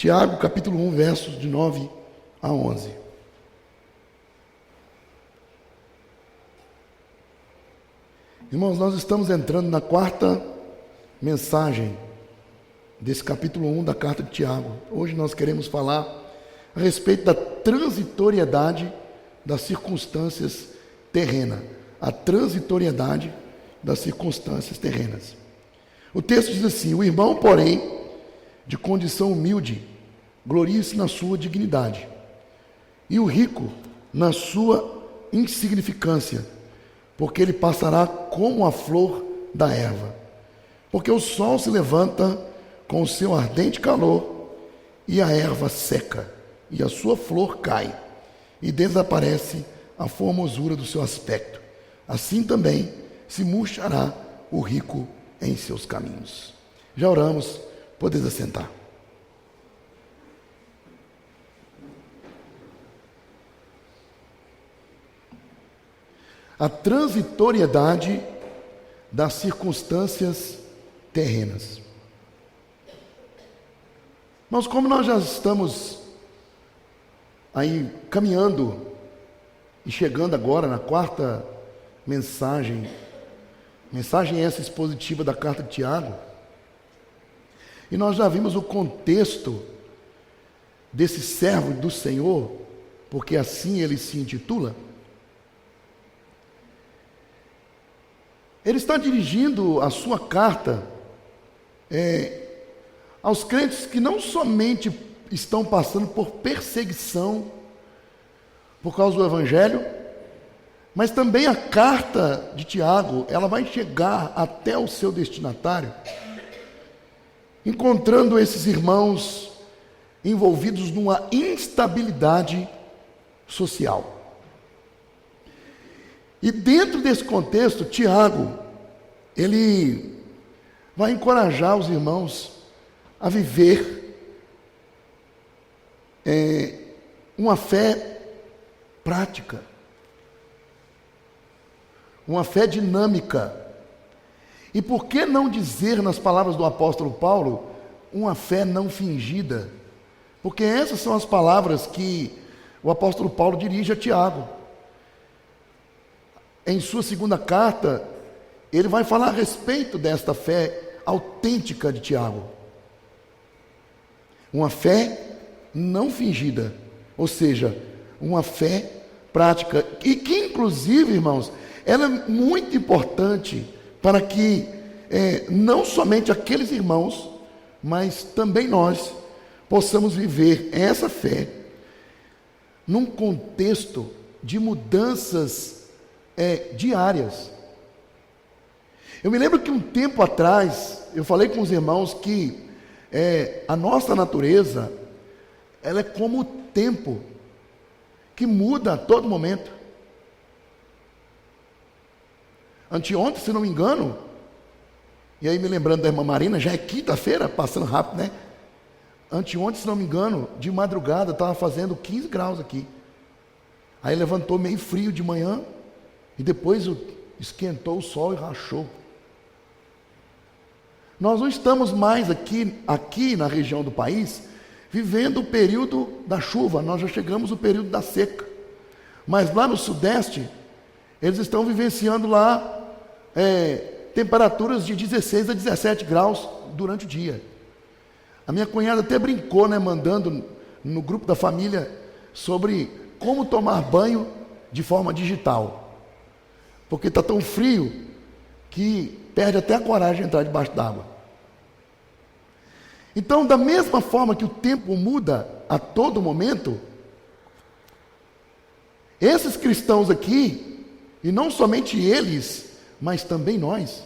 Tiago, capítulo 1, versos de 9 a 11. Irmãos, nós estamos entrando na quarta mensagem desse capítulo 1 da carta de Tiago. Hoje nós queremos falar a respeito da transitoriedade das circunstâncias terrenas. A transitoriedade das circunstâncias terrenas. O texto diz assim: o irmão, porém, de condição humilde, glorie-se na sua dignidade, e o rico na sua insignificância, porque ele passará como a flor da erva. Porque o sol se levanta com o seu ardente calor, e a erva seca, e a sua flor cai, e desaparece a formosura do seu aspecto. Assim também se murchará o rico em seus caminhos. Já oramos, podeis assentar. A transitoriedade das circunstâncias terrenas. Mas como nós já estamos aí caminhando e chegando agora na quarta mensagem essa expositiva da carta de Tiago, e nós já vimos o contexto desse servo do Senhor, porque assim ele se intitula. Ele está dirigindo a sua carta aos crentes que não somente estão passando por perseguição por causa do Evangelho, mas também a carta de Tiago, ela vai chegar até o seu destinatário, encontrando esses irmãos envolvidos numa instabilidade social. E dentro desse contexto, Tiago, ele vai encorajar os irmãos a viver uma fé prática, uma fé dinâmica. E por que não dizer, nas palavras do apóstolo Paulo, uma fé não fingida? Porque essas são as palavras que o apóstolo Paulo dirige a Tiago. Em sua segunda carta, ele vai falar a respeito desta fé autêntica de Tiago. Uma fé não fingida, ou seja, uma fé prática. E que, inclusive, irmãos, ela é muito importante para que não somente aqueles irmãos, mas também nós possamos viver essa fé num contexto de mudanças diárias. Eu me lembro que um tempo atrás eu falei com os irmãos que a nossa natureza, ela é como o tempo, que muda a todo momento. Anteontem, se não me engano, e aí me lembrando da irmã Marina, já é quinta-feira, passando rápido, né? Anteontem, se não me engano, de madrugada, estava fazendo 15 graus aqui. Aí levantou meio frio de manhã, e depois esquentou o sol e rachou. Nós não estamos mais aqui na região do país, vivendo o período da chuva, nós já chegamos no período da seca. Mas lá no Sudeste, eles estão vivenciando lá temperaturas de 16 a 17 graus durante o dia. A minha cunhada até brincou, mandando no grupo da família sobre como tomar banho de forma digital. Porque está tão frio que perde até a coragem de entrar debaixo d'água. Então, da mesma forma que o tempo muda a todo momento, esses cristãos aqui, e não somente eles, mas também nós,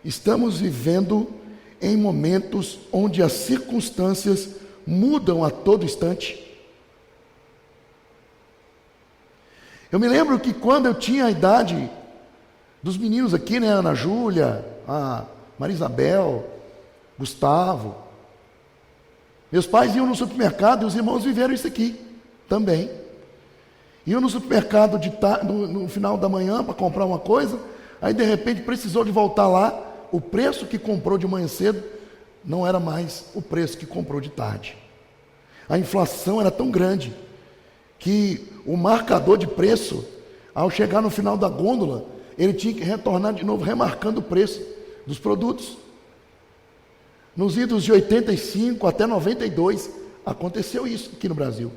estamos vivendo em momentos onde as circunstâncias mudam a todo instante. Eu me lembro que quando eu tinha a idade dos meninos aqui, Ana Júlia, a Maria Isabel, Gustavo, meus pais iam no supermercado e os irmãos viveram isso aqui também. Iam no supermercado no final da manhã para comprar uma coisa, aí de repente precisou de voltar lá, o preço que comprou de manhã cedo não era mais o preço que comprou de tarde. A inflação era tão grande que o marcador de preço, ao chegar no final da gôndola, ele tinha que retornar de novo, remarcando o preço dos produtos. Nos idos de 85 até 92, aconteceu isso aqui no Brasil.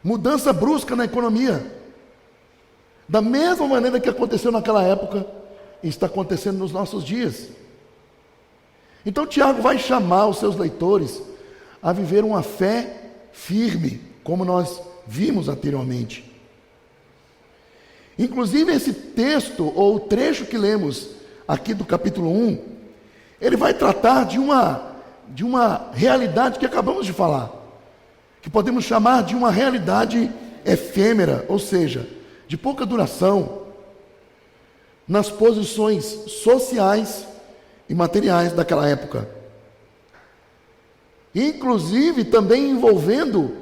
Mudança brusca na economia. Da mesma maneira que aconteceu naquela época, está acontecendo nos nossos dias. Então Tiago vai chamar os seus leitores a viver uma fé firme, como nós vimos anteriormente. Inclusive esse texto, ou o trecho que lemos aqui do capítulo 1, ele vai tratar de uma realidade que acabamos de falar, que podemos chamar de uma realidade efêmera, ou seja, de pouca duração, nas posições sociais e materiais daquela época. Inclusive também envolvendo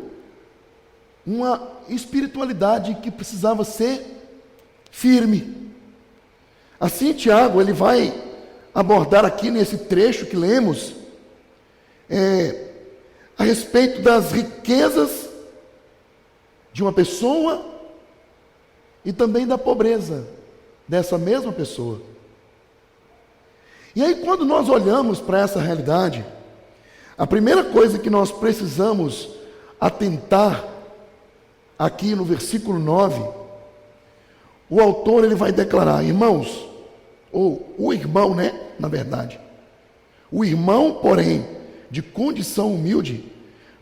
uma espiritualidade que precisava ser firme. Assim, Tiago, ele vai abordar aqui nesse trecho que lemos, a respeito das riquezas de uma pessoa e também da pobreza dessa mesma pessoa. E aí, quando nós olhamos para essa realidade, a primeira coisa que nós precisamos atentar aqui no versículo 9, o autor ele vai declarar: irmãos, ou o irmão, na verdade, o irmão, porém, de condição humilde,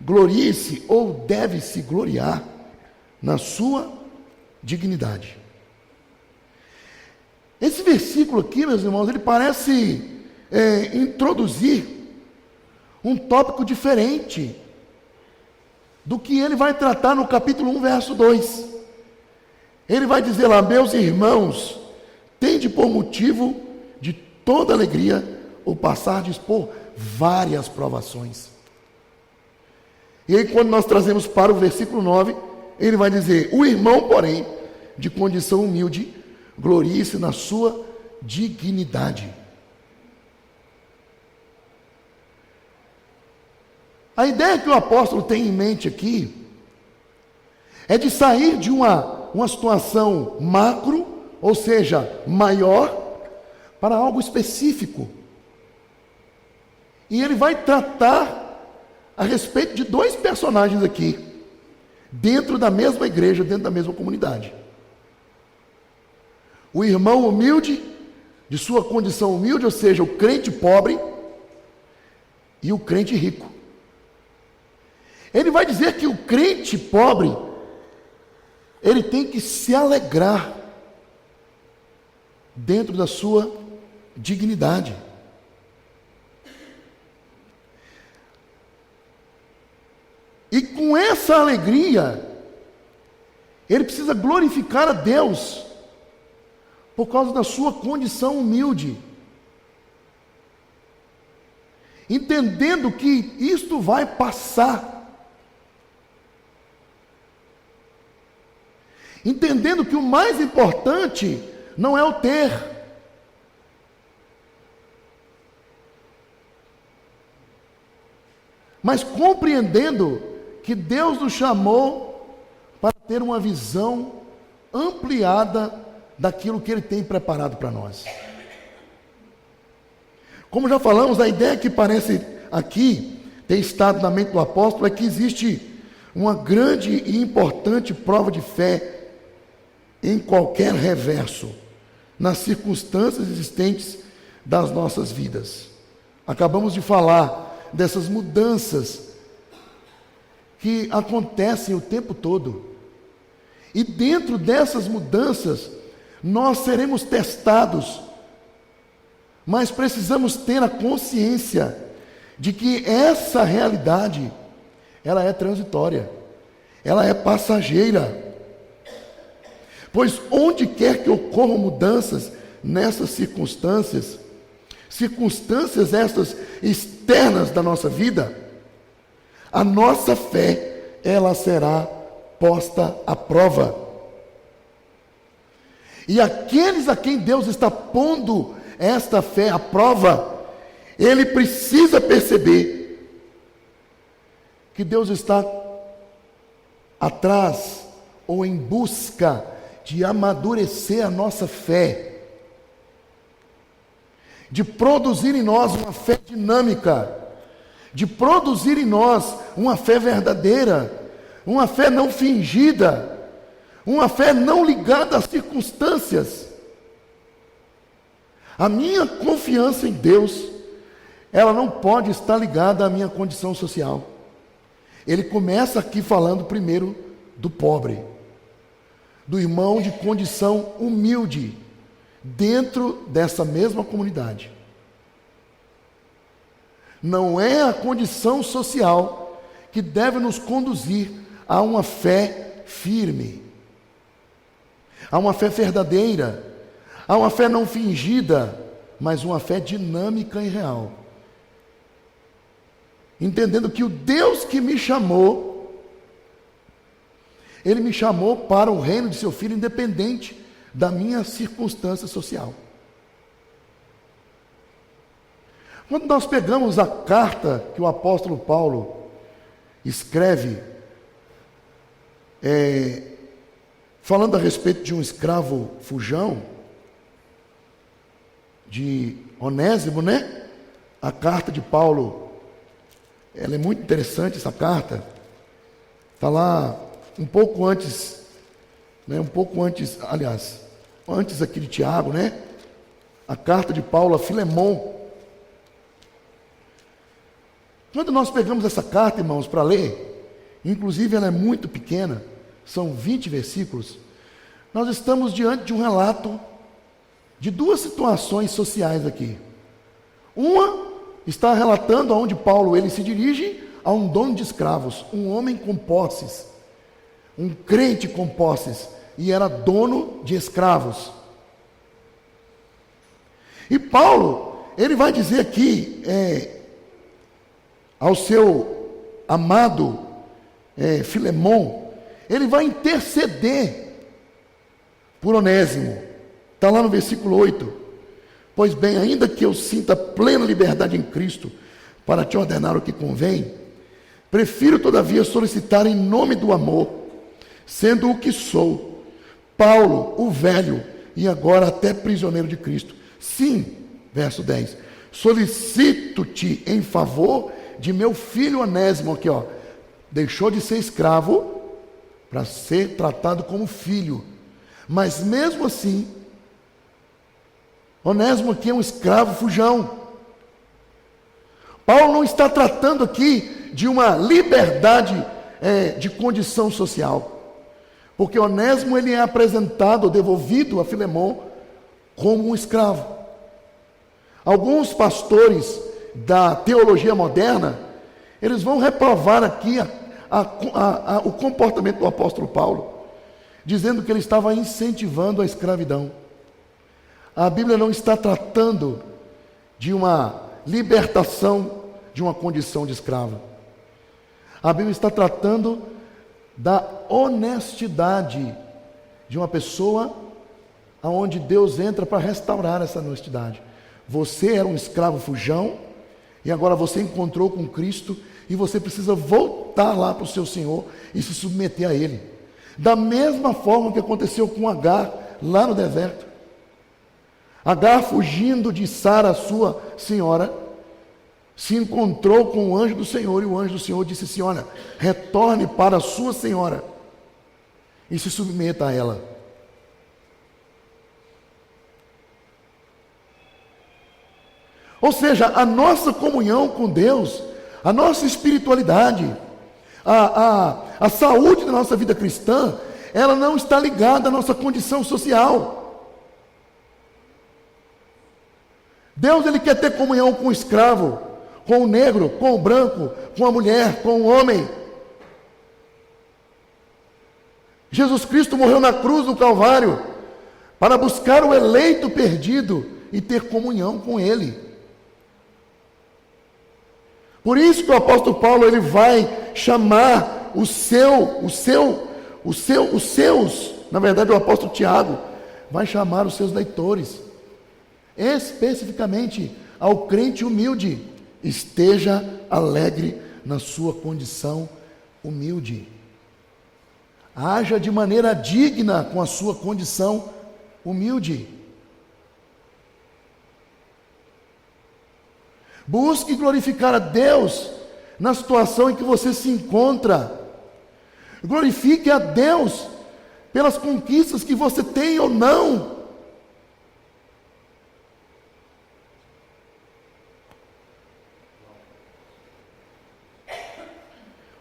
glorie-se ou deve se gloriar na sua dignidade. Esse versículo aqui, meus irmãos, ele parece introduzir um tópico diferente do que ele vai tratar no capítulo 1, verso 2. Ele vai dizer lá: meus irmãos, tende por motivo de toda alegria o passardes por várias provações. E aí, quando nós trazemos para o versículo 9, ele vai dizer: o irmão, porém, de condição humilde, glorie-se na sua dignidade. A ideia que o apóstolo tem em mente aqui é de sair de uma situação macro, ou seja, maior, para algo específico. E ele vai tratar a respeito de dois personagens aqui, dentro da mesma igreja, dentro da mesma comunidade. O irmão humilde, de sua condição humilde, ou seja, o crente pobre, e o crente rico. Ele vai dizer que o crente pobre, ele tem que se alegrar dentro da sua dignidade. E com essa alegria, ele precisa glorificar a Deus por causa da sua condição humilde, entendendo que isto vai passar, entendendo que o mais importante não é o ter, mas compreendendo que Deus nos chamou para ter uma visão ampliada daquilo que Ele tem preparado para nós. Como já falamos, a ideia que parece aqui ter estado na mente do apóstolo é que existe uma grande e importante prova de fé em qualquer reverso, nas circunstâncias existentes das nossas vidas. Acabamos de falar dessas mudanças que acontecem o tempo todo. E dentro dessas mudanças, nós seremos testados, mas precisamos ter a consciência de que essa realidade, ela é transitória, ela é passageira. Pois onde quer que ocorram mudanças nessas circunstâncias estas externas da nossa vida, a nossa fé, ela será posta à prova. E aqueles a quem Deus está pondo esta fé à prova, ele precisa perceber que Deus está atrás ou em busca de amadurecer a nossa fé, de produzir em nós uma fé dinâmica, de produzir em nós uma fé verdadeira, uma fé não fingida, uma fé não ligada às circunstâncias. A minha confiança em Deus, ela não pode estar ligada à minha condição social. Ele começa aqui falando primeiro do pobre, do irmão de condição humilde, dentro dessa mesma comunidade. Não é a condição social que deve nos conduzir a uma fé firme, a uma fé verdadeira, a uma fé não fingida, mas uma fé dinâmica e real. Entendendo que o Deus que me chamou, Ele me chamou para o reino de seu Filho, independente da minha circunstância social. Quando nós pegamos a carta que o apóstolo Paulo escreve, falando a respeito de um escravo fujão, de Onésimo, né? A carta de Paulo, ela é muito interessante, essa carta. Está lá um pouco antes, antes aqui de Tiago, né? A carta de Paulo a Filemon. Quando nós pegamos essa carta, irmãos, para ler, inclusive ela é muito pequena, são 20 versículos, nós estamos diante de um relato de duas situações sociais aqui. Uma está relatando aonde Paulo ele se dirige a um dono de escravos, um homem com posses, um crente com posses, e era dono de escravos. E Paulo, ele vai dizer aqui, ao seu amado Filemon, ele vai interceder por Onésimo. Está lá no versículo 8. Pois bem, ainda que eu sinta plena liberdade em Cristo para te ordenar o que convém, prefiro todavia solicitar em nome do amor, sendo o que sou, Paulo, o velho, e agora até prisioneiro de Cristo. Sim, verso 10, solicito-te em favor de meu filho Onésimo, aqui ó, deixou de ser escravo para ser tratado como filho, mas mesmo assim, Onésimo aqui é um escravo fujão. Paulo não está tratando aqui de uma liberdade de condição social, porque Onésimo ele é apresentado, devolvido a Filemon como um escravo. Alguns pastores da teologia moderna, eles vão reprovar aqui o comportamento do apóstolo Paulo, dizendo que ele estava incentivando a escravidão. A Bíblia não está tratando de uma libertação de uma condição de escravo. A Bíblia está tratando da honestidade de uma pessoa aonde Deus entra para restaurar essa honestidade. Você era um escravo fujão e agora você encontrou com Cristo e você precisa voltar lá para o seu Senhor e se submeter a Ele. Da mesma forma que aconteceu com Agar lá no deserto. Agar, fugindo de Sara, sua senhora, se encontrou com o anjo do Senhor, e o anjo do Senhor disse assim: olha, retorne para a sua senhora e se submeta a ela. Ou seja, a nossa comunhão com Deus, a nossa espiritualidade, a saúde da nossa vida cristã, ela não está ligada à nossa condição social. Deus ele quer ter comunhão com o escravo, com o negro, com o branco, com a mulher, com o homem. Jesus Cristo morreu na cruz do Calvário para buscar o eleito perdido e ter comunhão com Ele. Por isso que o apóstolo Paulo ele vai chamar os seus, na verdade o apóstolo Tiago vai chamar os seus leitores, especificamente ao crente humilde: esteja alegre na sua condição humilde. Haja de maneira digna com a sua condição humilde. Busque glorificar a Deus na situação em que você se encontra. Glorifique a Deus pelas conquistas que você tem ou não.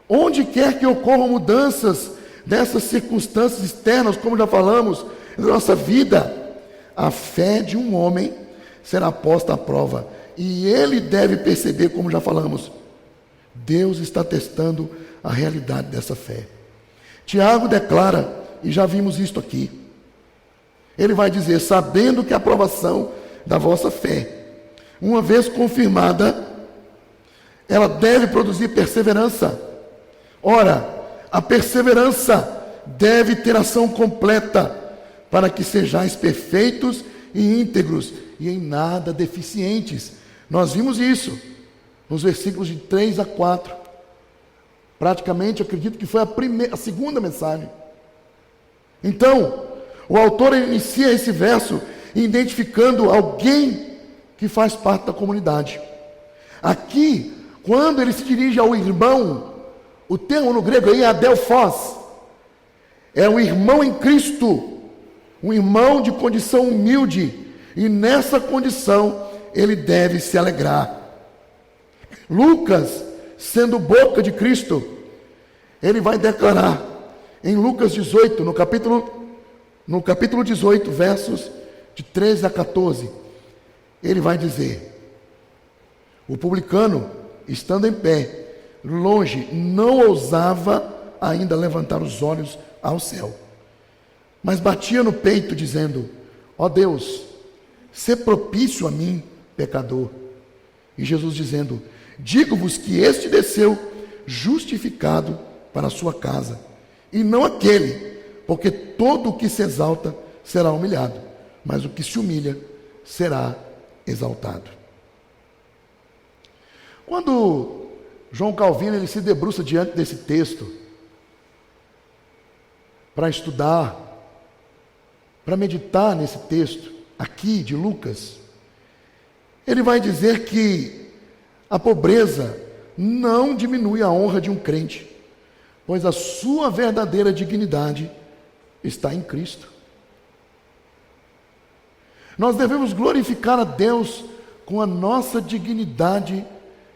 Onde quer que ocorram mudanças dessas circunstâncias externas, como já falamos, na nossa vida, a fé de um homem será posta à prova. E ele deve perceber, como já falamos, Deus está testando a realidade dessa fé. Tiago declara, e já vimos isto aqui, ele vai dizer, sabendo que a aprovação da vossa fé, uma vez confirmada, ela deve produzir perseverança. Ora, a perseverança deve ter ação completa, para que sejais perfeitos e íntegros, e em nada deficientes. Nós vimos isso nos versículos de 3 a 4. Praticamente, acredito que foi a segunda mensagem. Então, o autor inicia esse verso identificando alguém que faz parte da comunidade. Aqui, quando ele se dirige ao irmão, o termo no grego aí é adelphos, é um irmão em Cristo, um irmão de condição humilde, e nessa condição ele deve se alegrar. Lucas, sendo boca de Cristo, ele vai declarar em Lucas 18, no capítulo 18, versos de 13 a 14, ele vai dizer: o publicano, estando em pé, longe, não ousava ainda levantar os olhos ao céu, mas batia no peito, dizendo: ó Deus, sê propício a mim, pecador. E Jesus dizendo: digo-vos que este desceu justificado para a sua casa, e não aquele, porque todo o que se exalta será humilhado, mas o que se humilha será exaltado. Quando João Calvino ele se debruça diante desse texto para estudar, para meditar nesse texto aqui de Lucas, ele vai dizer que a pobreza não diminui a honra de um crente, pois a sua verdadeira dignidade está em Cristo. Nós devemos glorificar a Deus com a nossa dignidade,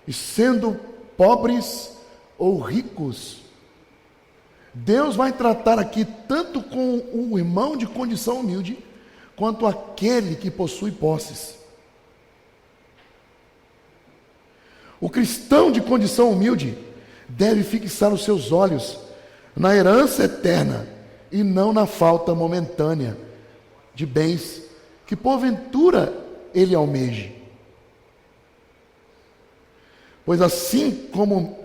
e sendo pobres ou ricos. Deus vai tratar aqui tanto com o irmão de condição humilde, quanto aquele que possui posses. O cristão de condição humilde deve fixar os seus olhos na herança eterna e não na falta momentânea de bens que porventura ele almeje. Pois assim como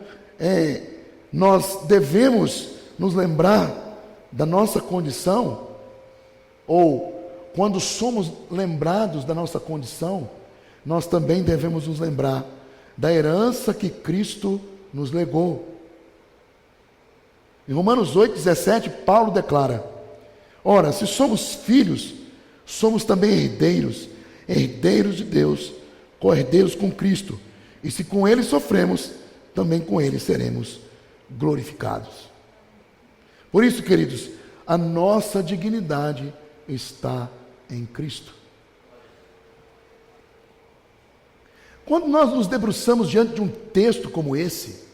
nós devemos nos lembrar da nossa condição, ou quando somos lembrados da nossa condição, nós também devemos nos lembrar da herança que Cristo nos legou. Em Romanos 8,17, Paulo declara: ora, se somos filhos, somos também herdeiros, herdeiros de Deus, co-herdeiros com Cristo, e se com Ele sofremos, também com Ele seremos glorificados. Por isso, queridos, a nossa dignidade está em Cristo. Quando nós nos debruçamos diante de um texto como esse,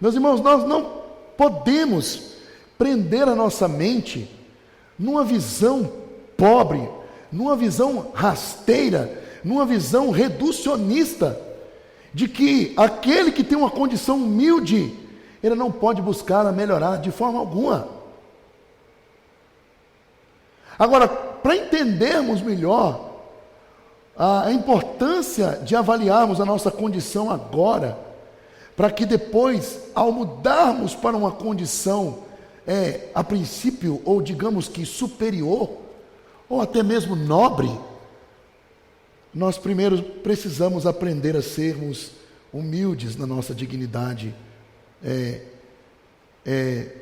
meus irmãos, nós não podemos prender a nossa mente numa visão pobre, numa visão rasteira, numa visão reducionista, de que aquele que tem uma condição humilde, ele não pode buscar a melhorar de forma alguma. Agora, para entendermos melhor a importância de avaliarmos a nossa condição agora, para que depois, ao mudarmos para uma condição, a princípio, ou digamos que superior, ou até mesmo nobre, nós primeiro precisamos aprender a sermos humildes na nossa dignidade,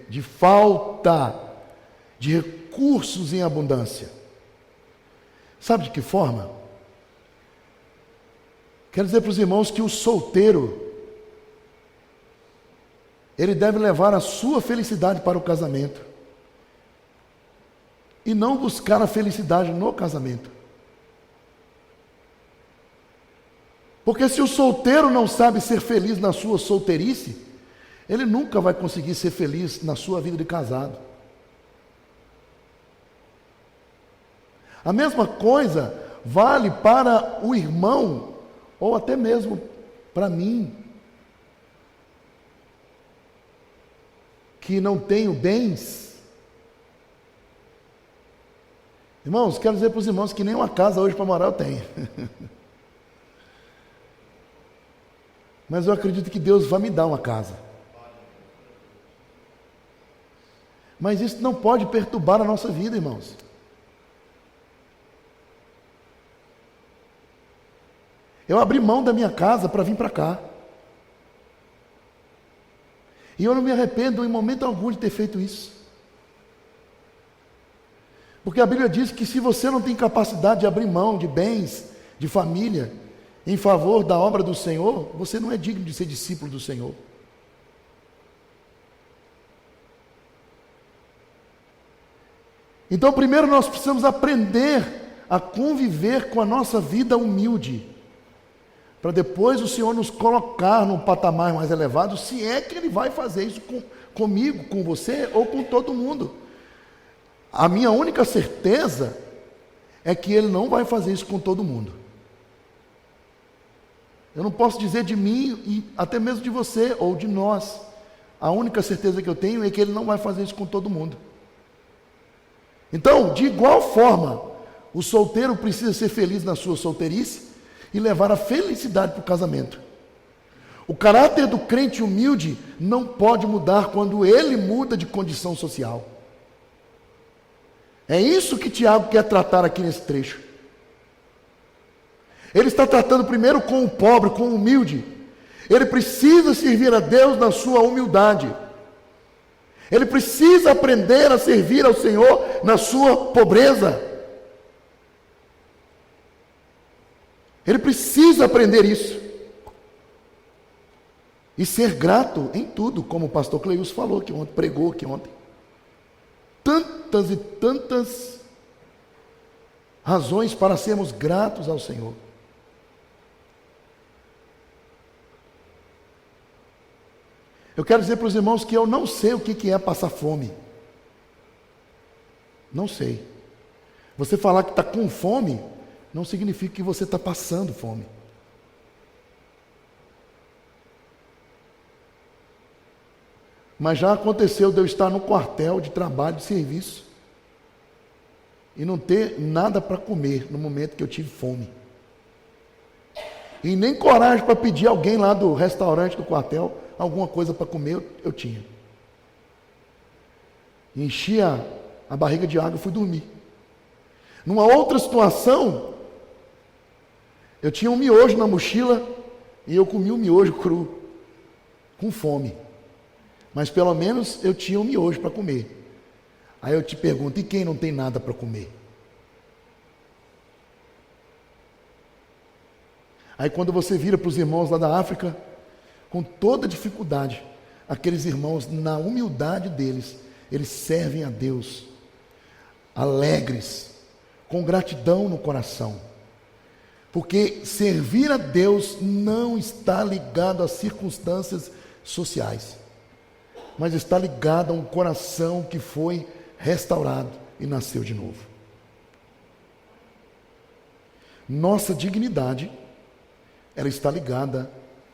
de falta de recursos em abundância. Sabe de que forma? Quero dizer para os irmãos que o solteiro, ele deve levar a sua felicidade para o casamento e não buscar a felicidade no casamento. Porque se o solteiro não sabe ser feliz na sua solteirice, ele nunca vai conseguir ser feliz na sua vida de casado. A mesma coisa vale para o irmão, ou até mesmo para mim, que não tenho bens. Irmãos, quero dizer para os irmãos que nem uma casa hoje para morar eu tenho. Mas eu acredito que Deus vai me dar uma casa. Mas isso não pode perturbar a nossa vida, irmãos. Eu abri mão da minha casa para vir para cá. E eu não me arrependo em momento algum de ter feito isso. Porque a Bíblia diz que se você não tem capacidade de abrir mão de bens, de família, em favor da obra do Senhor, você não é digno de ser discípulo do Senhor. Então, primeiro nós precisamos aprender a conviver com a nossa vida humilde, para depois o Senhor nos colocar num patamar mais elevado, se é que Ele vai fazer isso comigo, com você ou com todo mundo. A minha única certeza é que Ele não vai fazer isso com todo mundo. Eu não posso dizer de mim e até mesmo de você ou de nós. A única certeza que eu tenho é que Ele não vai fazer isso com todo mundo. Então, de igual forma, o solteiro precisa ser feliz na sua solteirice e levar a felicidade para o casamento. O caráter do crente humilde não pode mudar quando ele muda de condição social. É isso que Tiago quer tratar aqui nesse trecho. Ele está tratando primeiro com o pobre, com o humilde. Ele precisa servir a Deus na sua humildade. Ele precisa aprender a servir ao Senhor na sua pobreza. Ele precisa aprender isso. E ser grato em tudo, como o pastor Cleus falou, que ontem pregou aqui ontem. Tantas e tantas razões para sermos gratos ao Senhor. Eu quero dizer para os irmãos que eu não sei o que é passar fome. Não sei. Você falar que está com fome, não significa que você está passando fome. Mas já aconteceu de eu estar no quartel de trabalho, de serviço, e não ter nada para comer no momento que eu tive fome. E nem coragem para pedir alguém lá do restaurante do quartel alguma coisa para comer eu tinha. Enchi a barriga de água e fui dormir. Numa outra situação, eu tinha um miojo na mochila e eu comi um miojo cru, com fome. Mas pelo menos eu tinha um miojo para comer. Aí eu te pergunto, e quem não tem nada para comer? Aí quando você vira para os irmãos lá da África, com toda dificuldade, aqueles irmãos, na humildade deles, eles servem a Deus, alegres, com gratidão no coração. Porque servir a Deus não está ligado às circunstâncias sociais, mas está ligado a um coração que foi restaurado e nasceu de novo. Nossa dignidade, ela está ligada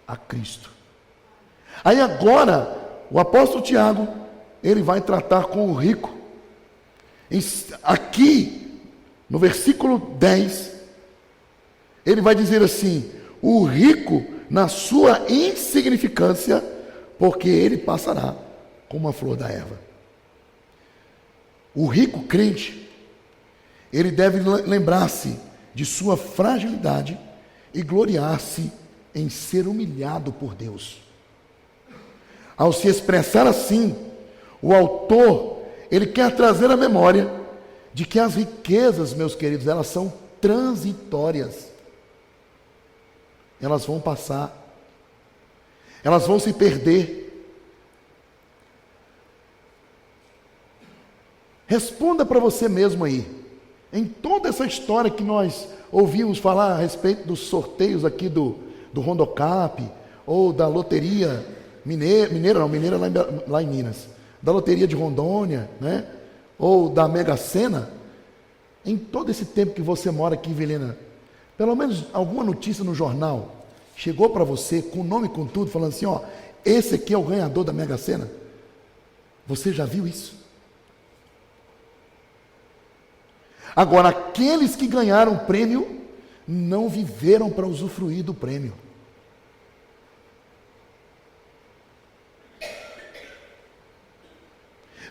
a Cristo. Aí agora, o apóstolo Tiago, ele vai tratar com o rico. Aqui, no versículo 10, ele vai dizer assim: o rico na sua insignificância, porque ele passará como uma flor da erva. O rico crente, ele deve lembrar-se de sua fragilidade e gloriar-se em ser humilhado por Deus. Ao se expressar assim, o autor, ele quer trazer a memória de que as riquezas, meus queridos, elas são transitórias. Elas vão passar. Elas vão se perder. Responda para você mesmo aí. Em toda essa história que nós ouvimos falar a respeito dos sorteios aqui do Rondocap, ou da loteria mineira lá em Minas, da loteria de Rondônia, né? Ou da Mega Sena, em todo esse tempo que você mora aqui em Vilhena, pelo menos alguma notícia no jornal chegou para você, com nome e com tudo, falando assim, ó, esse aqui é o ganhador da Mega Sena? Você já viu isso? Agora, aqueles que ganharam o prêmio não viveram para usufruir do prêmio.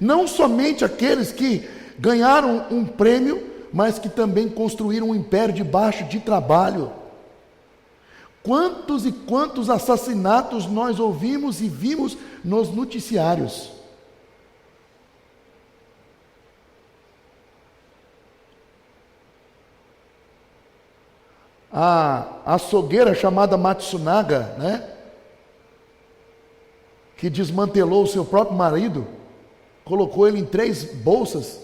Não somente aqueles que ganharam um prêmio, mas que também construíram um império debaixo de trabalho. Quantos e quantos assassinatos nós ouvimos e vimos nos noticiários? A açougueira chamada Matsunaga, né? Que desmantelou o seu próprio marido, colocou ele em 3 bolsas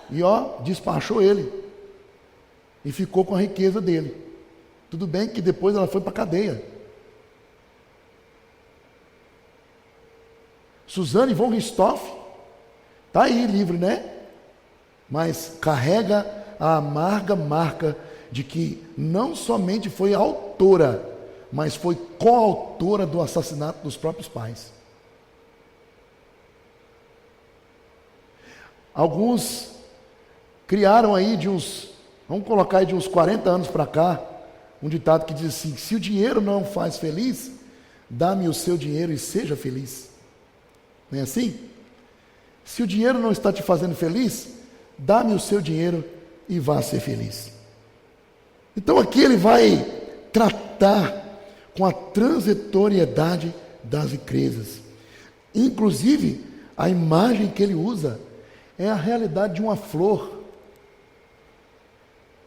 e despachou ele. E ficou com a riqueza dele. Tudo bem que depois ela foi para a cadeia. Suzane von Richthofen está aí livre, né? Mas carrega a amarga marca de que não somente foi autora, mas foi coautora do assassinato dos próprios pais. Alguns criaram aí vamos colocar aí de uns 40 anos para cá, um ditado que diz assim, se o dinheiro não faz feliz, dá-me o seu dinheiro e seja feliz. Não é assim? Se o dinheiro não está te fazendo feliz, dá-me o seu dinheiro e vá ser feliz. Então aqui ele vai tratar com a transitoriedade das riquezas. Inclusive, a imagem que ele usa é a realidade de uma flor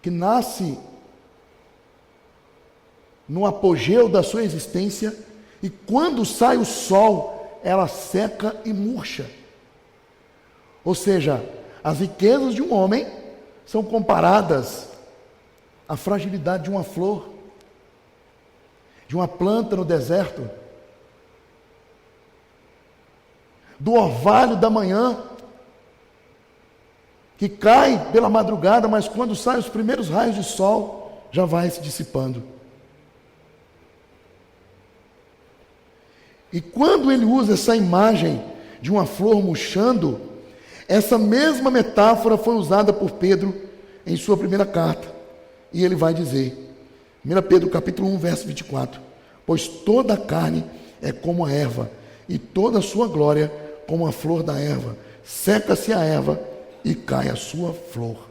que nasce no apogeu da sua existência e quando sai o sol, ela seca e murcha. Ou seja, as riquezas de um homem são comparadas à fragilidade de uma flor, de uma planta no deserto, do orvalho da manhã, que cai pela madrugada, mas quando saem os primeiros raios de sol, já vai se dissipando. E quando ele usa essa imagem de uma flor murchando, essa mesma metáfora foi usada por Pedro em sua primeira carta. E ele vai dizer, 1 Pedro capítulo 1, verso 24, pois toda a carne é como a erva, e toda a sua glória como a flor da erva. Seca-se a erva e cai a sua flor.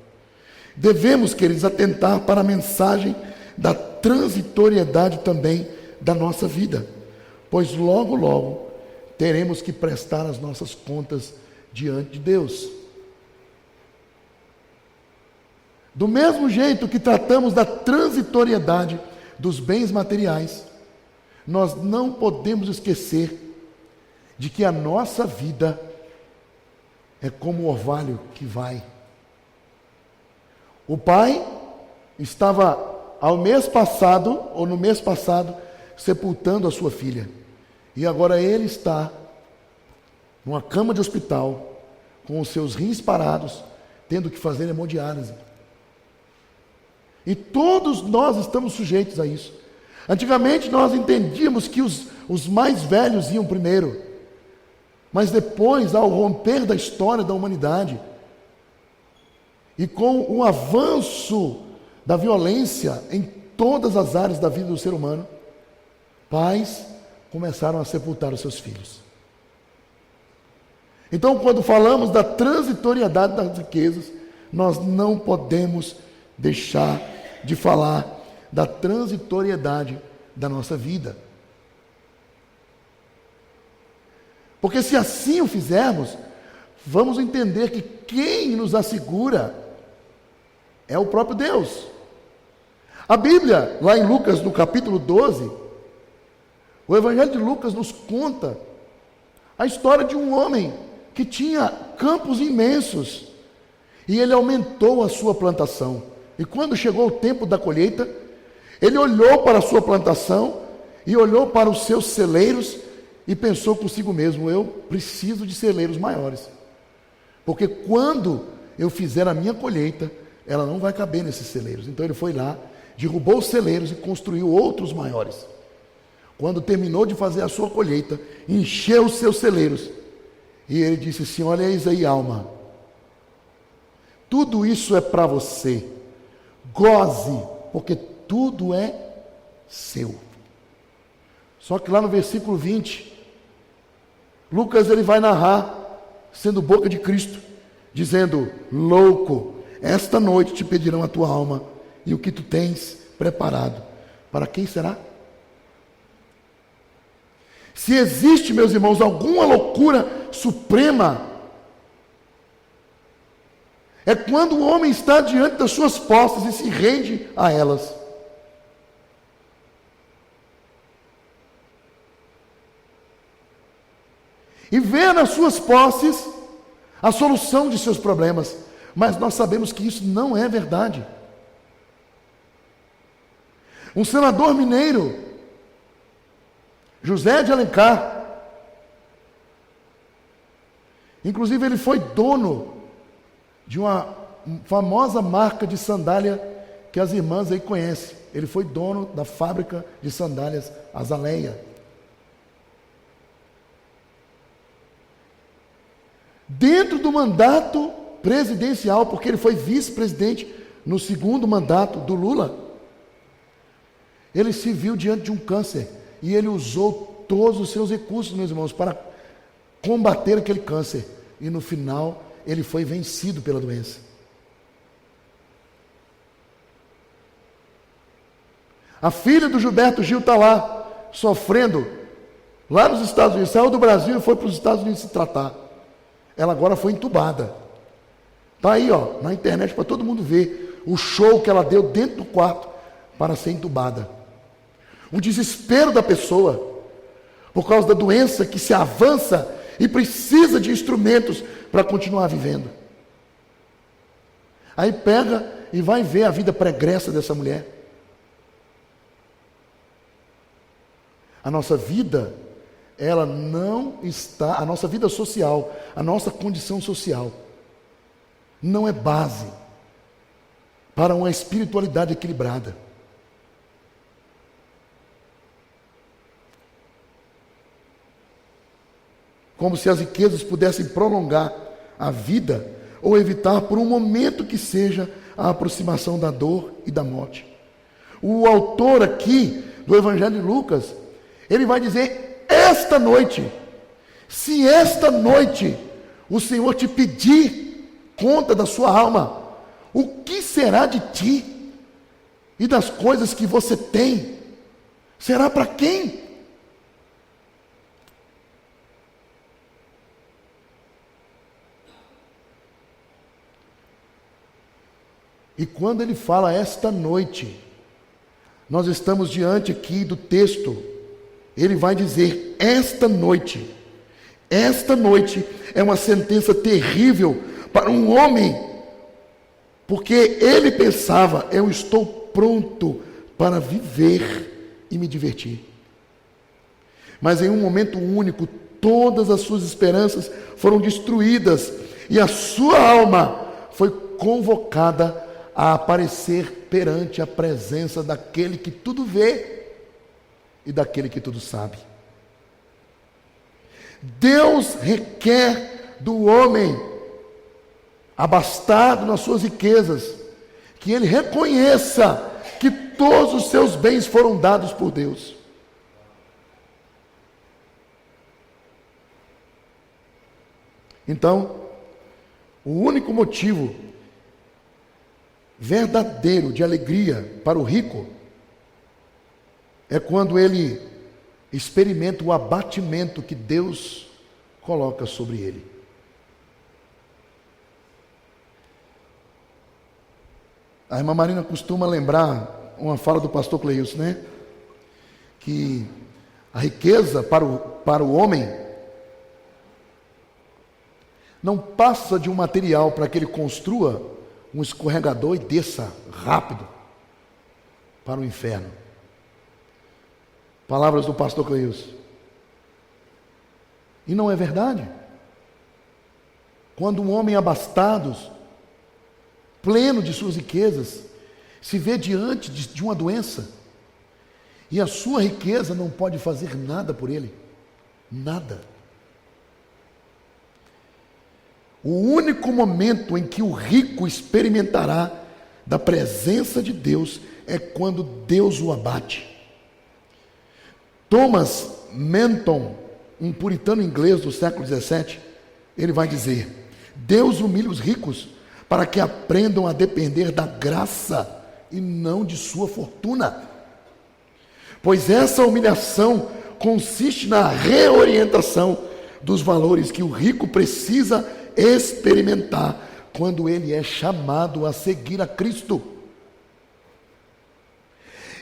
Devemos, queridos, atentar para a mensagem da transitoriedade também da nossa vida, pois logo, logo, teremos que prestar as nossas contas diante de Deus. Do mesmo jeito que tratamos da transitoriedade dos bens materiais, nós não podemos esquecer de que a nossa vida é como o orvalho que vai. O pai estava no mês passado, sepultando a sua filha. E agora ele está numa cama de hospital, com os seus rins parados, tendo que fazer hemodiálise. E todos nós estamos sujeitos a isso. Antigamente nós entendíamos que os mais velhos iam primeiro. Mas depois, ao romper da história da humanidade, e com o avanço da violência em todas as áreas da vida do ser humano, pais começaram a sepultar os seus filhos. Então, quando falamos da transitoriedade das riquezas, nós não podemos deixar de falar da transitoriedade da nossa vida. Porque se assim o fizermos, vamos entender que quem nos assegura é o próprio Deus. A Bíblia, lá em Lucas, no capítulo 12, o Evangelho de Lucas nos conta a história de um homem que tinha campos imensos e ele aumentou a sua plantação. E quando chegou o tempo da colheita, ele olhou para a sua plantação e olhou para os seus celeiros e pensou consigo mesmo: eu preciso de celeiros maiores, porque quando eu fizer a minha colheita, ela não vai caber nesses celeiros. Então ele foi lá, derrubou os celeiros e construiu outros maiores. Quando terminou de fazer a sua colheita, encheu os seus celeiros. E ele disse assim: olha, eis aí, alma, tudo isso é para você. Goze, porque tudo é seu. Só que lá no versículo 20, Lucas ele vai narrar, sendo boca de Cristo, dizendo: louco, esta noite te pedirão a tua alma, e o que tu tens preparado, para quem será? Se existe, meus irmãos, alguma loucura suprema, é quando o homem está diante das suas posses e se rende a elas. E vê nas suas posses a solução de seus problemas. Mas nós sabemos que isso não é verdade. Um senador mineiro, José de Alencar, inclusive ele foi dono de uma famosa marca de sandália que as irmãs aí conhecem. Ele foi dono da fábrica de sandálias Azaleia. Dentro do mandato presidencial, porque ele foi vice-presidente no segundo mandato do Lula, ele se viu diante de um câncer e ele usou todos os seus recursos, meus irmãos, para combater aquele câncer. E no final, ele foi vencido pela doença. A filha do Gilberto Gil está lá, sofrendo, lá nos Estados Unidos. Saiu do Brasil e foi para os Estados Unidos se tratar. Ela agora foi entubada. Está aí, ó, na internet para todo mundo ver o show que ela deu dentro do quarto para ser entubada. O desespero da pessoa, por causa da doença que se avança e precisa de instrumentos para continuar vivendo. Aí pega e vai ver a vida pregressa dessa mulher. A nossa vida, ela não está, a nossa vida social, a nossa condição social, não é base para uma espiritualidade equilibrada. Como se as riquezas pudessem prolongar a vida ou evitar por um momento que seja a aproximação da dor e da morte. O autor aqui do Evangelho de Lucas, ele vai dizer: esta noite, se esta noite o Senhor te pedir conta da sua alma, o que será de ti e das coisas que você tem? Será para quem? E quando ele fala esta noite, nós estamos diante aqui do texto. Ele vai dizer: esta noite é uma sentença terrível para um homem, porque ele pensava: eu estou pronto para viver e me divertir. Mas em um momento único, todas as suas esperanças foram destruídas e a sua alma foi convocada a aparecer perante a presença daquele que tudo vê e daquele que tudo sabe. Deus requer do homem, abastado nas suas riquezas, que ele reconheça que todos os seus bens foram dados por Deus. Então, o único motivo verdadeiro de alegria para o rico é quando ele experimenta o abatimento que Deus coloca sobre ele. A irmã Marina costuma lembrar uma fala do pastor Cleilson, né? Que a riqueza para o homem não passa de um material para que ele construa um escorregador e desça rápido para o inferno. Palavras do pastor Cleilson. E não é verdade? Quando um homem abastado, pleno de suas riquezas, se vê diante de uma doença, e a sua riqueza não pode fazer nada por ele, nada. O único momento em que o rico experimentará da presença de Deus é quando Deus o abate. Thomas Menton, um puritano inglês do século XVII, ele vai dizer: Deus humilha os ricos para que aprendam a depender da graça e não de sua fortuna. Pois essa humilhação consiste na reorientação dos valores que o rico precisa experimentar quando ele é chamado a seguir a Cristo.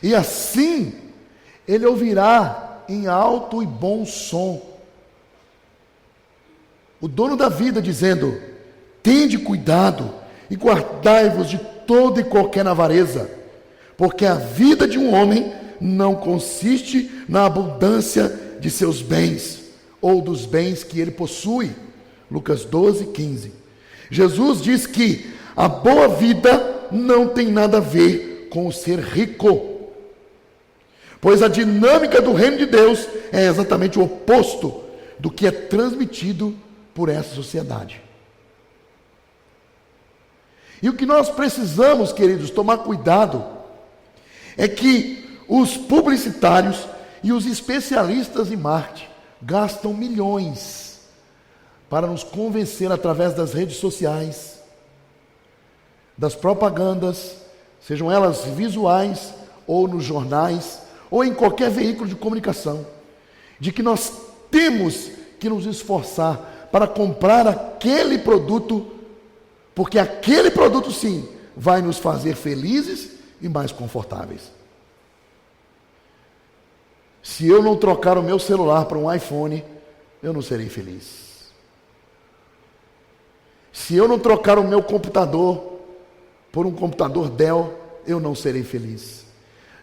E assim, ele ouvirá em alto e bom som o dono da vida dizendo: tende cuidado e guardai-vos de toda e qualquer avareza, porque a vida de um homem não consiste na abundância de seus bens, ou dos bens que ele possui. Lucas 12, 15. Jesus diz que a boa vida não tem nada a ver com o ser rico, pois a dinâmica do reino de Deus é exatamente o oposto do que é transmitido por essa sociedade. E o que nós precisamos, queridos, tomar cuidado é que os publicitários e os especialistas em marketing gastam milhões para nos convencer através das redes sociais, das propagandas, sejam elas visuais ou nos jornais ou em qualquer veículo de comunicação, de que nós temos que nos esforçar para comprar aquele produto, porque aquele produto sim vai nos fazer felizes e mais confortáveis. Se eu não trocar o meu celular para um iPhone, eu não serei feliz. Se eu não trocar o meu computador por um computador Dell, eu não serei feliz.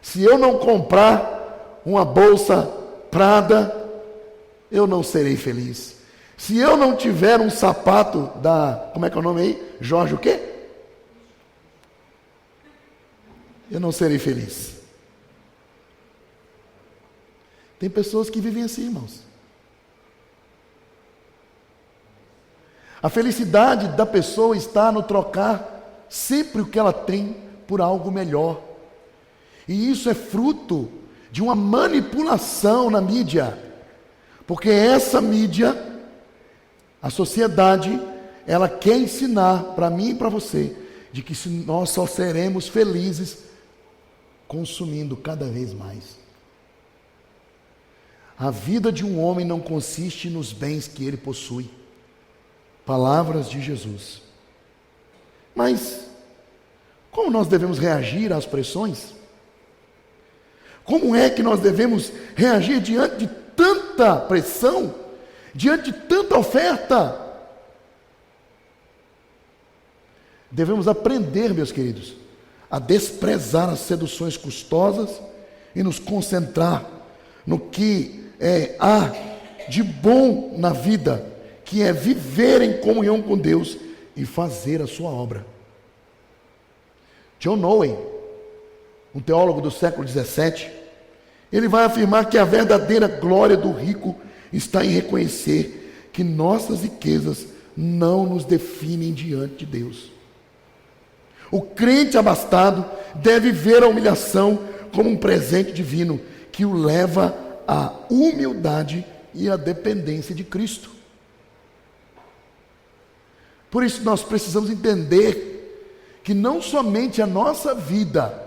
Se eu não comprar uma bolsa Prada, eu não serei feliz. Se eu não tiver um sapato da, como é que é o nome aí? Jorge o quê? Eu não serei feliz. Tem pessoas que vivem assim, irmãos. A felicidade da pessoa está no trocar sempre o que ela tem por algo melhor. E isso é fruto de uma manipulação na mídia. Porque essa mídia, a sociedade, ela quer ensinar para mim e para você de que nós só seremos felizes consumindo cada vez mais. A vida de um homem não consiste nos bens que ele possui. Palavras de Jesus. Mas como nós devemos reagir às pressões? Como é que nós devemos reagir diante de tanta pressão, diante de tanta oferta? Devemos aprender, meus queridos, a desprezar as seduções custosas e nos concentrar no que há de bom na vida, que é viver em comunhão com Deus e fazer a sua obra. John Owen, um teólogo do século XVII, ele vai afirmar que a verdadeira glória do rico está em reconhecer que nossas riquezas não nos definem diante de Deus. O crente abastado deve ver a humilhação como um presente divino que o leva à humildade e à dependência de Cristo. Por isso nós precisamos entender que não somente a nossa vida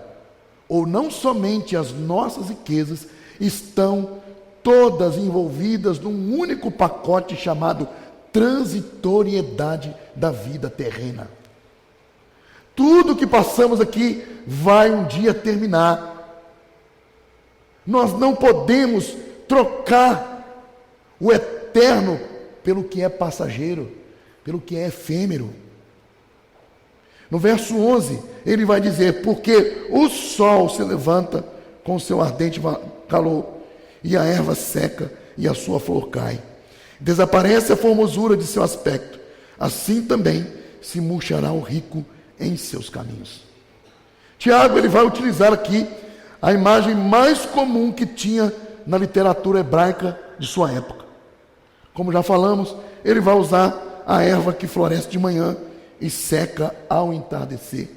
ou não somente as nossas riquezas, estão todas envolvidas num único pacote chamado transitoriedade da vida terrena. Tudo que passamos aqui vai um dia terminar. Nós não podemos trocar o eterno pelo que é passageiro, pelo que é efêmero. No verso 11, ele vai dizer: porque o sol se levanta com seu ardente calor, e a erva seca e a sua flor cai. Desaparece a formosura de seu aspecto, assim também se murchará o rico em seus caminhos. Tiago, ele vai utilizar aqui a imagem mais comum que tinha na literatura hebraica de sua época. Como já falamos, ele vai usar a erva que floresce de manhã e seca ao entardecer.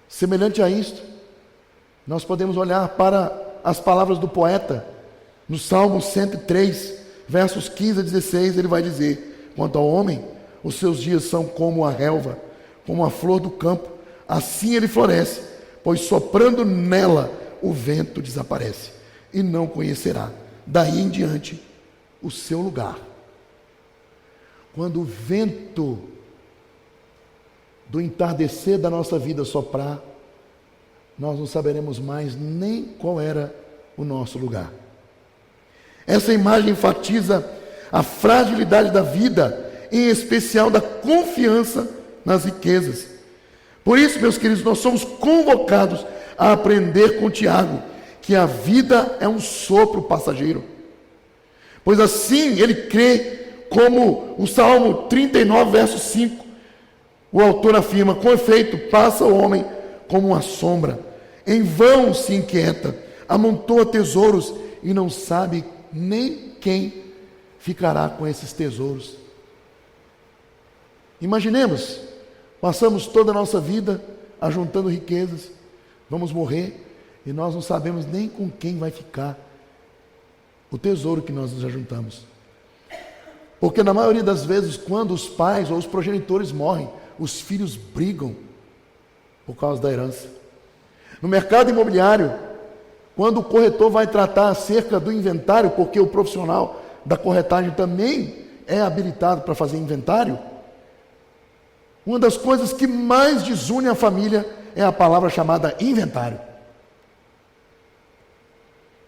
Semelhante a isto, nós podemos olhar para as palavras do poeta, no Salmo 103, versos 15 a 16, ele vai dizer: quanto ao homem, os seus dias são como a relva, como a flor do campo, assim ele floresce, pois soprando nela o vento desaparece, e não conhecerá, daí em diante, o seu lugar. Quando o vento do entardecer da nossa vida soprar, nós não saberemos mais nem qual era o nosso lugar. Essa imagem enfatiza a fragilidade da vida, em especial da confiança nas riquezas. Por isso, meus queridos, nós somos convocados a aprender com Tiago que a vida é um sopro passageiro. Pois assim ele crê, como o Salmo 39, verso 5, o autor afirma: com efeito, passa o homem como uma sombra, em vão se inquieta, amontoa tesouros e não sabe nem quem ficará com esses tesouros. Imaginemos, passamos toda a nossa vida ajuntando riquezas, vamos morrer e nós não sabemos nem com quem vai ficar o tesouro que nós nos ajuntamos. Porque na maioria das vezes, quando os pais ou os progenitores morrem, os filhos brigam por causa da herança. No mercado imobiliário, quando o corretor vai tratar acerca do inventário, porque o profissional da corretagem também é habilitado para fazer inventário, uma das coisas que mais desune a família é a palavra chamada inventário.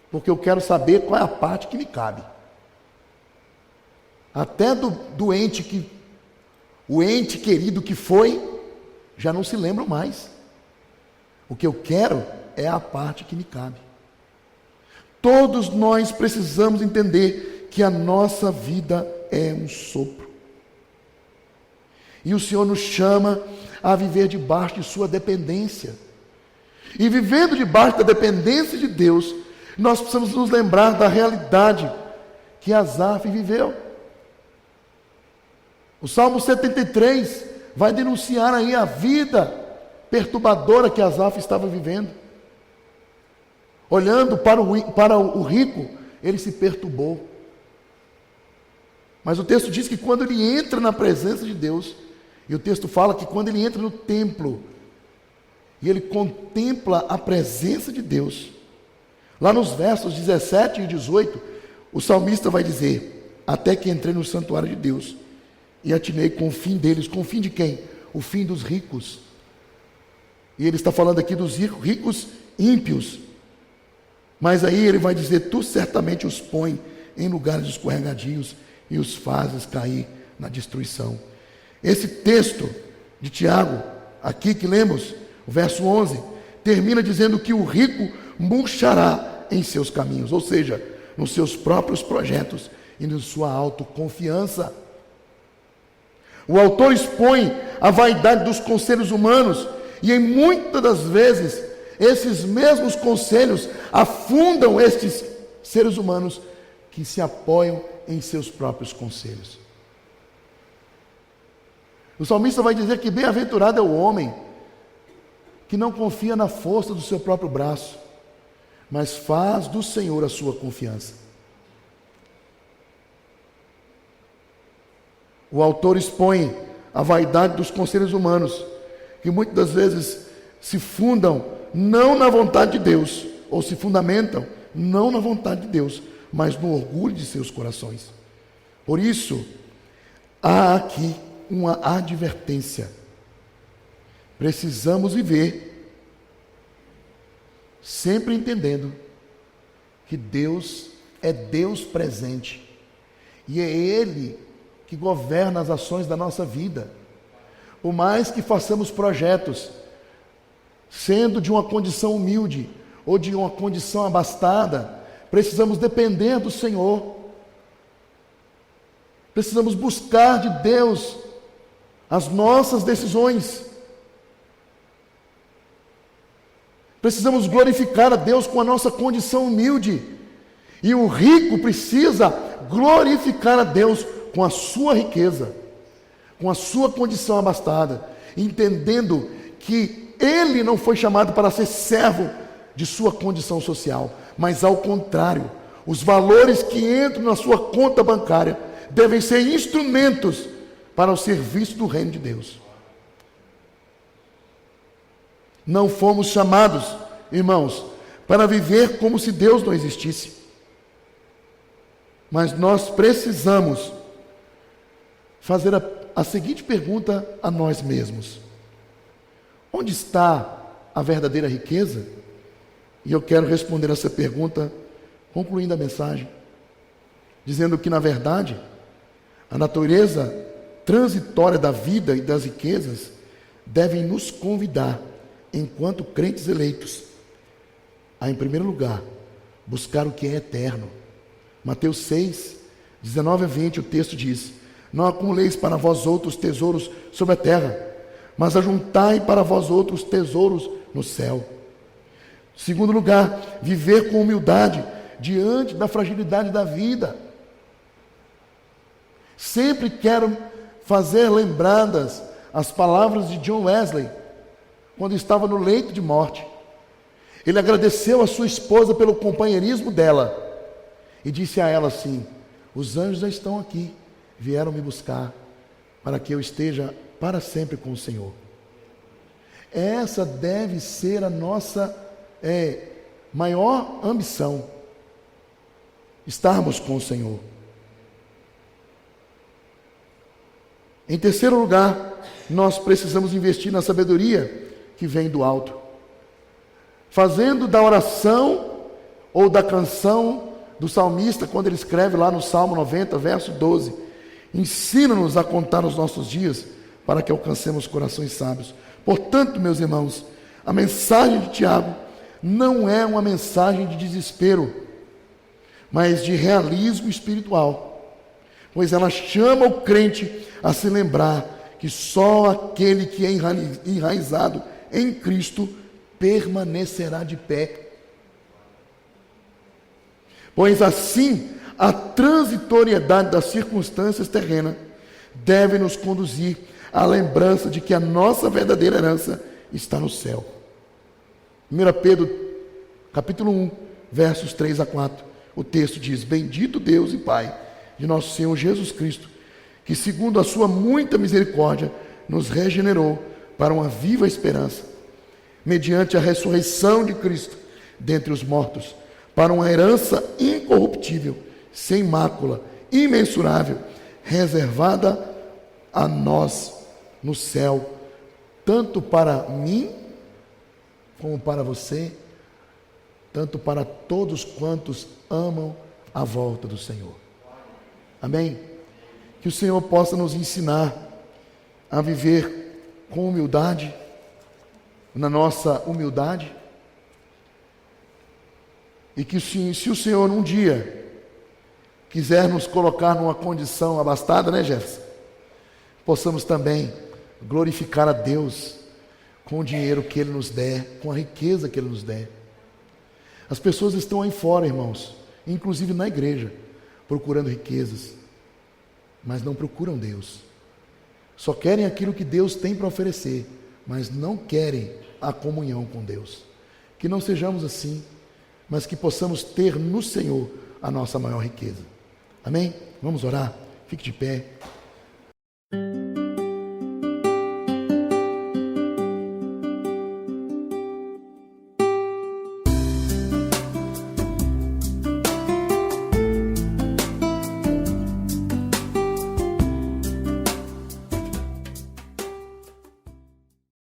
Porque eu quero saber qual é a parte que me cabe. Até do ente o ente querido que foi, já não se lembram mais. O que eu quero é a parte que me cabe. Todos nós precisamos entender que a nossa vida é um sopro. E o Senhor nos chama a viver debaixo de sua dependência. E vivendo debaixo da dependência de Deus, nós precisamos nos lembrar da realidade que Asaf viveu. O Salmo 73 vai denunciar aí a vida perturbadora que Asaf estava vivendo. Olhando para o rico, ele se perturbou. Mas o texto diz que quando ele entra na presença de Deus, e o texto fala que quando ele entra no templo, e ele contempla a presença de Deus, lá nos versos 17 e 18, o salmista vai dizer: até que entrei no santuário de Deus, e atinei com o fim deles. Com o fim de quem? O fim dos ricos. E ele está falando aqui dos ricos ímpios. Mas aí ele vai dizer: tu certamente os põe em lugares escorregadios e os fazes cair na destruição. Esse texto de Tiago, aqui que lemos, o verso 11, termina dizendo que o rico murchará em seus caminhos, ou seja, nos seus próprios projetos e na sua autoconfiança. O autor expõe a vaidade dos conselhos humanos e em muitas das vezes esses mesmos conselhos afundam estes seres humanos que se apoiam em seus próprios conselhos. O salmista vai dizer que bem-aventurado é o homem que não confia na força do seu próprio braço, mas faz do Senhor a sua confiança. O autor expõe a vaidade dos conselhos humanos que muitas das vezes se fundam não na vontade de Deus, ou se fundamentam não na vontade de Deus, mas no orgulho de seus corações. Por isso, há aqui uma advertência. Precisamos viver sempre entendendo que Deus é Deus presente e é Ele que governa as ações da nossa vida. Por mais que façamos projetos, sendo de uma condição humilde ou de uma condição abastada, precisamos depender do Senhor. Precisamos buscar de Deus as nossas decisões. Precisamos glorificar a Deus com a nossa condição humilde. E o rico precisa glorificar a Deus com a sua riqueza, com a sua condição abastada, entendendo que ele não foi chamado para ser servo de sua condição social, mas ao contrário, os valores que entram na sua conta bancária devem ser instrumentos para o serviço do reino de Deus. Não fomos chamados, irmãos, para viver como se Deus não existisse. Mas nós precisamos fazer a seguinte pergunta a nós mesmos: onde está a verdadeira riqueza? E eu quero responder essa pergunta concluindo a mensagem, dizendo que, na verdade, a natureza transitória da vida e das riquezas devem nos convidar, enquanto crentes eleitos, a, em primeiro lugar, buscar o que é eterno. Mateus 6, 19 a 20, o texto diz: não acumuleis para vós outros tesouros sobre a terra, mas ajuntai para vós outros tesouros no céu. Segundo lugar, viver com humildade diante da fragilidade da vida. Sempre quero fazer lembradas as palavras de John Wesley, quando estava no leito de morte. Ele agradeceu a sua esposa pelo companheirismo dela e disse a ela assim: os anjos já estão aqui, vieram me buscar para que eu esteja para sempre com o Senhor. Essa deve ser a nossa maior ambição, estarmos com o Senhor. Em terceiro lugar, nós precisamos investir na sabedoria que vem do alto, fazendo da oração ou da canção do salmista, quando ele escreve lá no Salmo 90, verso 12: ensina-nos a contar os nossos dias, para que alcancemos corações sábios. Portanto, meus irmãos, a mensagem de Tiago não é uma mensagem de desespero, mas de realismo espiritual, pois ela chama o crente a se lembrar que só aquele que é enraizado em Cristo permanecerá de pé. Pois assim, a transitoriedade das circunstâncias terrenas deve nos conduzir à lembrança de que a nossa verdadeira herança está no céu. 1 Pedro, capítulo 1, versos 3 a 4, o texto diz: bendito Deus e Pai de nosso Senhor Jesus Cristo, que segundo a sua muita misericórdia nos regenerou para uma viva esperança, mediante a ressurreição de Cristo dentre os mortos, para uma herança incorruptível, sem mácula, imensurável, reservada a nós no céu, tanto para mim como para você, tanto para todos quantos amam a volta do Senhor. Amém? Que o Senhor possa nos ensinar a viver com humildade, na nossa humildade, e que se o Senhor um dia quiser nos colocar numa condição abastada, né, Jefferson? Possamos também glorificar a Deus com o dinheiro que Ele nos der, com a riqueza que Ele nos der. As pessoas estão aí fora, irmãos, inclusive na igreja, procurando riquezas, mas não procuram Deus. Só querem aquilo que Deus tem para oferecer, mas não querem a comunhão com Deus. Que não sejamos assim, mas que possamos ter no Senhor a nossa maior riqueza. Amém? Vamos orar? Fique de pé.